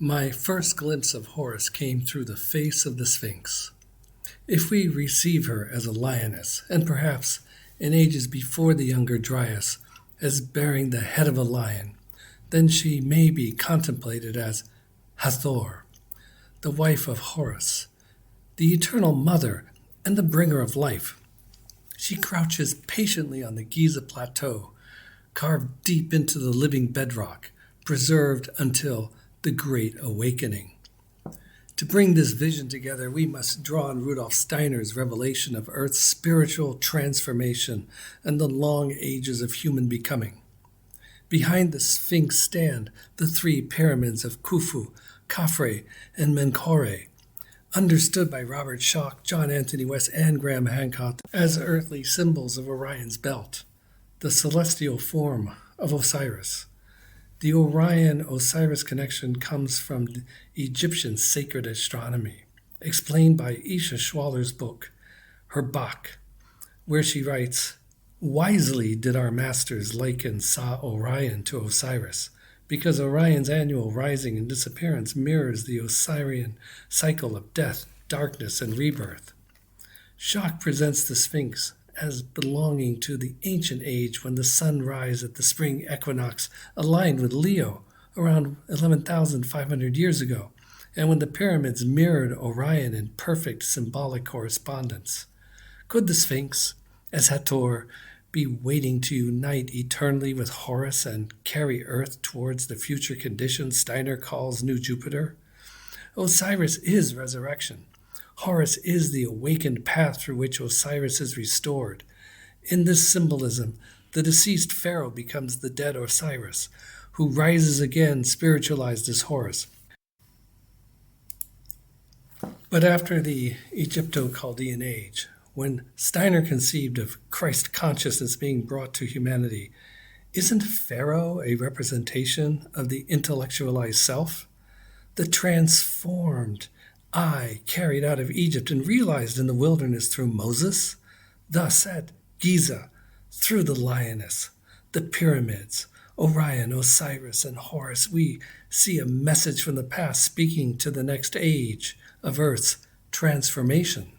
My first glimpse of Horus came through the face of the Sphinx. If we receive her as a lioness, and perhaps in ages before the younger Dryas, as bearing the head of a lion, then she may be contemplated as Hathor, the wife of Horus, the eternal mother and the bringer of life. She crouches patiently on the Giza plateau, carved deep into the living bedrock, preserved until the Great Awakening. To bring this vision together, we must draw on Rudolf Steiner's revelation of Earth's spiritual transformation and the long ages of human becoming. Behind the Sphinx stand the three pyramids of Khufu, Khafre, and Menkaure, understood by Robert Schoch, John Anthony West, and Graham Hancock as earthly symbols of Orion's belt, the celestial form of Osiris. The Orion-Osiris connection comes from the Egyptian sacred astronomy, explained by Isha Schwaller's book, her Bach, where she writes, "Wisely did our masters liken Sa Orion to Osiris, because Orion's annual rising and disappearance mirrors the Osirian cycle of death, darkness, and rebirth." Schoch presents the Sphinx as belonging to the ancient age when the sun rise at the spring equinox aligned with Leo around 11,500 years ago, and when the pyramids mirrored Orion in perfect symbolic correspondence. Could the Sphinx, as Hathor, be waiting to unite eternally with Horus and carry Earth towards the future conditions Steiner calls New Jupiter? Osiris is resurrection. Horus is the awakened path through which Osiris is restored. In this symbolism, the deceased pharaoh becomes the dead Osiris, who rises again spiritualized as Horus. But after the Egypto-Chaldean age, when Steiner conceived of Christ consciousness being brought to humanity, isn't Pharaoh a representation of the intellectualized self? The transformed I carried out of Egypt and realized in the wilderness through Moses? Thus at Giza, through the lioness, the pyramids, Orion, Osiris, and Horus, we see a message from the past speaking to the next age of Earth's transformation.